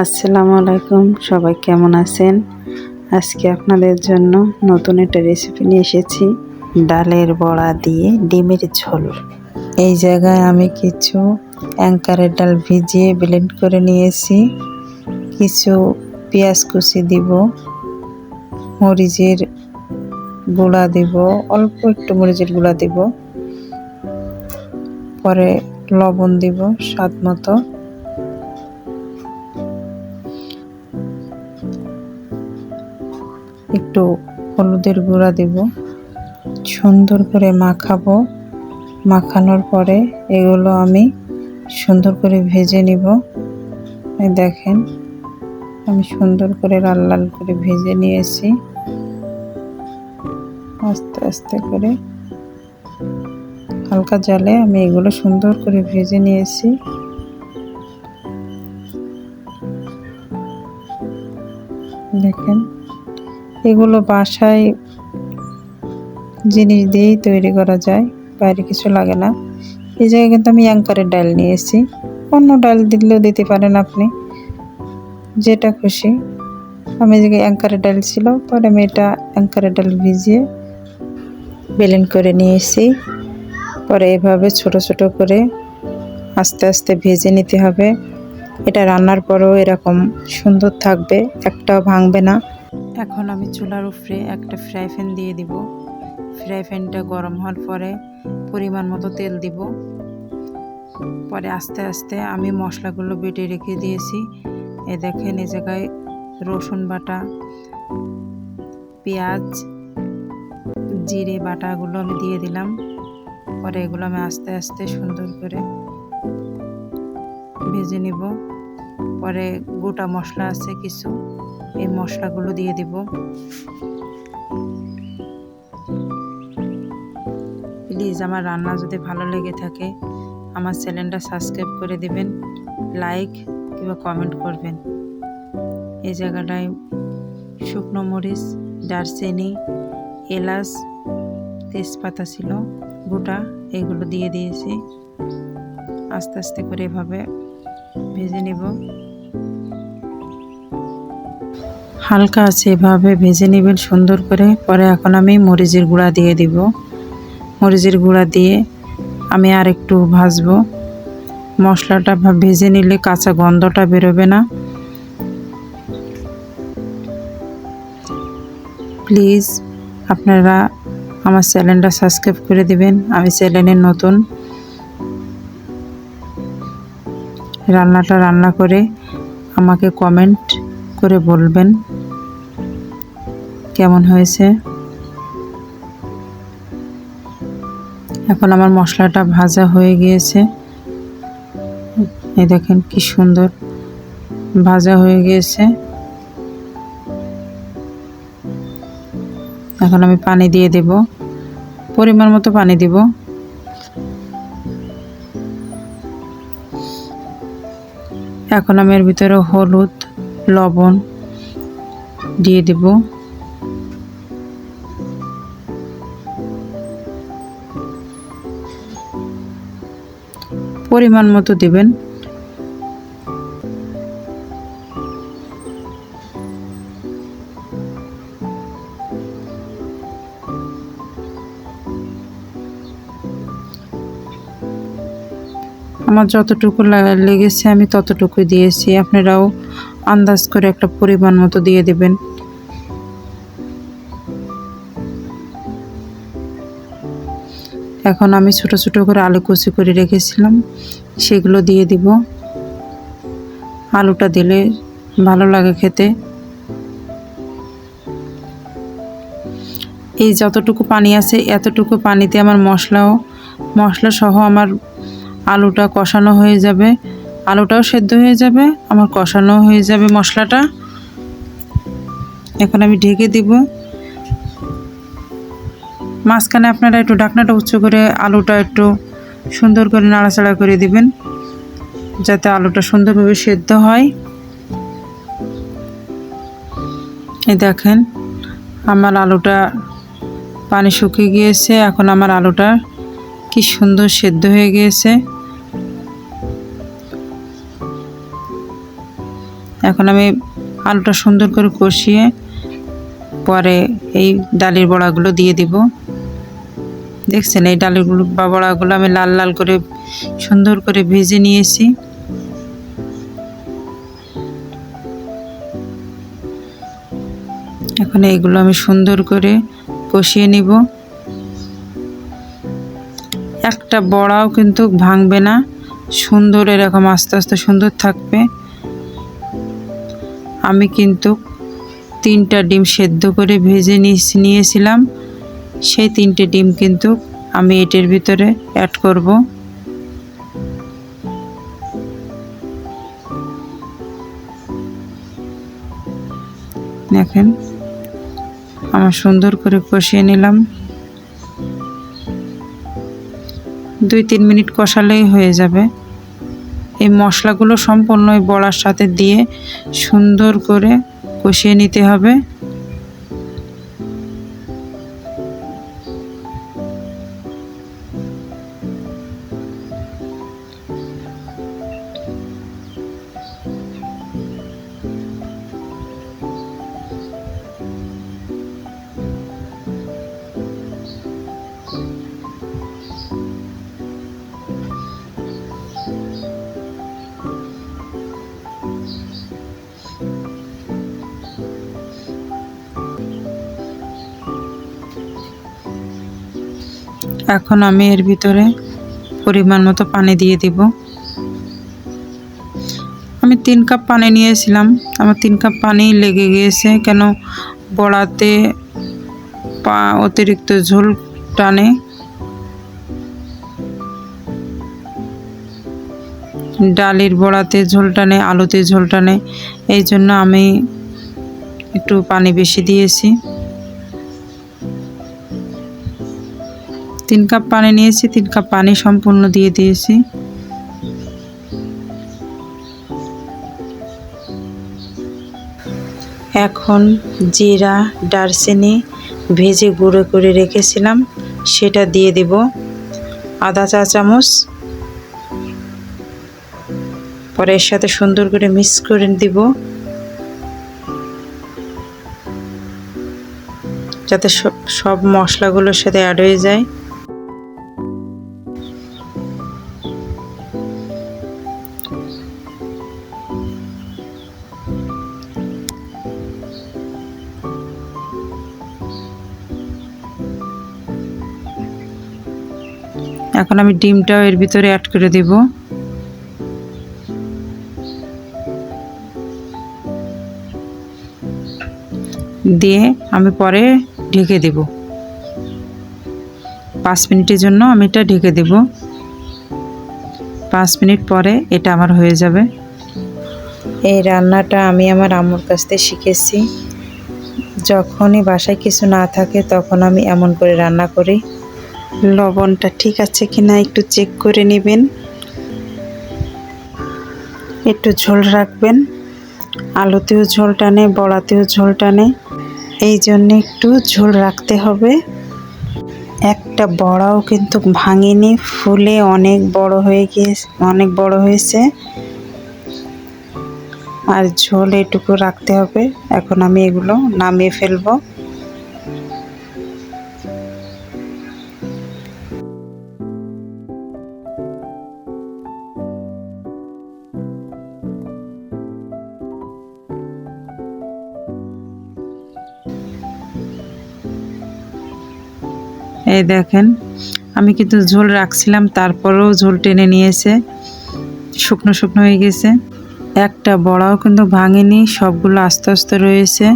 আসসালামু আলাইকুম, সবাই কেমন আছেন? আজকে আপনাদের জন্য নতুন একটা রেসিপি নিয়ে এসেছি, ডালের বড়া দিয়ে ডিমের ঝোল। এই জায়গায় আমি কিছু অ্যাঙ্কারের ডাল ভিজিয়ে ব্লেন্ড করে নিয়েছি, কিছু পেঁয়াজ কুচি দিব, মরিচের গুঁড়া দিব, অল্প একটু মরিচের গুঁড়া দিব, পরে লবণ দিব স্বাদ মতো, একটু হলুদের গুঁড়া দেব, সুন্দর করে মাখাবো। মাখানোর পরে এগুলো আমি সুন্দর করে ভেজে নিব। দেখেন আমি সুন্দর করে লাল লাল করে ভেজে নিয়েছি। আস্তে আস্তে করে হালকা জালে আমি এগুলো সুন্দর করে ভেজে নিয়েছি। দেখেন এগুলো বাসায় জিনিস দিয়েই তৈরি করা যায়, বাইরে কিছু লাগে না। এই জায়গায় কিন্তু আমি অ্যাঙ্কারের ডাল নিয়েছি, অন্য ডাল দিলেও দিতে পারেন আপনি, যেটা খুশি। আমি যে অ্যাঙ্কারের ডাল ছিল, পরে আমি এটা অ্যাঙ্কারের ডাল ভিজিয়ে ব্লেন্ড করে নিয়েছি। পরে এভাবে ছোট ছোট করে আস্তে আস্তে ভেজে নিতে হবে। এটা রান্নার পরেও এরকম সুন্দর থাকবে, একটাও ভাঙবে না। এখন আমি চুলার উপরে একটা ফ্রাই প্যান দিয়ে দিব। ফ্রাই প্যানটা গরম হওয়ার পরে পরিমাণ মতো তেল দিব। পরে আস্তে আস্তে আমি মশলাগুলো বেটে রেখে দিয়েছি। দেখেন এই জায়গায় রসুন বাটা, পেঁয়াজ, জিরে বাটাগুলো আমি দিয়ে দিলাম। পরে এগুলো আমি আস্তে আস্তে সুন্দর করে ভেজে নিব। পরে গোটা মশলা আছে কিছু, এই মশলাগুলো দিয়ে দিব। প্লিজ আমার রান্না যদি ভালো লেগে থাকে আমার চ্যানেলটা সাবস্ক্রাইব করে দিবেন, লাইক কিংবা কমেন্ট করবেন। এই জায়গাটায় শুকনো মরিচ, দারচিনি, এলাচ, তেজপাতা ছিল গোটা, এগুলো দিয়ে দিয়েছি। আস্তে আস্তে করে এভাবে ভেজে নেব। হালকা আছে এভাবে ভেজে নেবেন সুন্দর করে। পরে এখন আমি মরিচের গুঁড়া দিয়ে দিব। মরিচের গুঁড়া দিয়ে আমি আর একটু ভাজবো। মশলাটা ভেজে নিলে কাঁচা গন্ধটা বেরোবে না। প্লিজ আপনারা আমার চ্যানেলটা সাবস্ক্রাইব করে দিবেন, আমি চ্যানেলের নতুন। রান্নাটা রান্না করে আমাকে কমেন্ট করে বলবেন কেমন হয়েছে। এখন আমার মশলাটা ভাজা হয়ে গিয়েছে। এই দেখেন কি সুন্দর ভাজা হয়ে গিয়েছে। এখন আমি পানি দিয়ে দেব, পরিমাণ মতো পানি দিব। এখন আমি এর ভিতরে হলুদ, লবণ দিয়ে দেব। পরিমাণ মতো দিবেন। আমার যতটুকু লেগেছে আমি ততটুকু দিয়েছি, আপনারাও আন্দাজ করে একটা পরিমাণ মতো দিয়ে দেবেন। এখন আমি ছোট ছোট করে আলু কুচি করে রেখেছিলাম, সেগুলো দিয়ে দিব। আলুটা দিলে ভালো লাগে খেতে। এই যতটুকু পানি আছে এতটুকু পানিতে আমার মশলা সহ আমার আলুটা কষানো হয়ে যাবে। আলুটাও সেদ্ধ হয়ে যাবে, আমার কষানো হয়ে যাবে মশলাটা। এখন আমি ঢেকে দিব। মাঝখানে আপনারা একটু ঢাকনাটা উঁচু করে আলুটা একটু সুন্দর করে নাড়াচাড়া করে দিবেন, যাতে আলুটা সুন্দরভাবে সেদ্ধ হয়। এই দেখেন আমার আলুটা পানি শুকিয়ে গিয়েছে। এখন আমার আলুটা কি সুন্দর সেদ্ধ হয়ে গিয়েছে। এখন আমি আলুটা সুন্দর করে কষিয়ে পরে এই ডালের বড়াগুলো দিয়ে দিব। দেখছেন এই ডালের বড়াগুলো আমি লাল লাল করে সুন্দর করে ভেজে নিয়েছি। এখন এইগুলো আমি সুন্দর করে কষিয়ে নিব। একটা বড়াও কিন্তু ভাঙবে না, সুন্দর এরকম আস্তে আস্তে সুন্দর থাকবে। আমি কিন্তু 3টা ডিম সেদ্ধ করে ভেজে নিয়েছিলাম, সেই 3টে ডিম কিন্তু আমি এটার ভিতরে অ্যাড করব। দেখেন আমার সুন্দর করে কষিয়ে নিলাম। 2-3 মিনিট কষালেই হয়ে যাবে। এই মশলাগুলো সম্পূর্ণ এই বড়ার সাথে দিয়ে সুন্দর করে কষিয়ে নিতে হবে। এখন আমি এর ভিতরে পরিমাণ মতো পানি দিয়ে দিব। আমি 3 কাপ পানি নিয়েছিলাম, আমার 3 কাপ পানি লেগে গিয়েছে, কেন বড়াতে অতিরিক্ত ঝোল টানে। ডালের বড়াতে ঝোল টানে, আলুতে ঝোল টানে, এই জন্য আমি একটু পানি বেশি দিয়েছি। 3 কাপ পানি নিয়েছি, 3 কাপ পানি সম্পূর্ণ দিয়ে দিয়েছি। এখন জিরা দারচিনি ভেজে গুঁড়ো করে রেখেছিলাম সেটা দিয়ে দেব, আধা চা চামচ। পরে এর সাথে সুন্দর করে মিক্স করে দিব, যাতে সব মশলাগুলোর সাথে অ্যাড হয়ে যায়। এখন আমি ডিমটাও এর ভিতরে অ্যাড করে দেব। দিয়ে আমি পরে ঢেকে দেব, 5 মিনিটের জন্য আমি এটা ঢেকে দেব। 5 মিনিট পরে এটা আমার হয়ে যাবে। এই রান্নাটা আমি আমার আম্মুর কাছ থেকে শিখেছি। যখনই বাসায় কিছু না থাকে তখন আমি এমন করে রান্না করি। লবণটা ঠিক আছে কিনা একটু চেক করে নেবেন, একটু ঝোল রাখবেন। আলুতেও ঝোল টানে, বড়াতেও ঝোল টানে, এই জন্য একটু ঝোল রাখতে হবে। একটা বড়াও কিন্তু ভাঙেনি, ফুলে অনেক বড় হয়েছে। আর ঝোল এটুকু রাখতে হবে। এখন আমি এগুলো নামিয়ে ফেলবো। এই দেখেন আমি কিন্তু ঝোল রাখছিলাম, তারপরেও ঝোল টেনে নিয়েছে, শুকনো শুকনো হয়ে গেছে। একটা বড়াও কিন্তু ভাঙেনি, সবগুলো আস্তে আস্তে রয়েছে।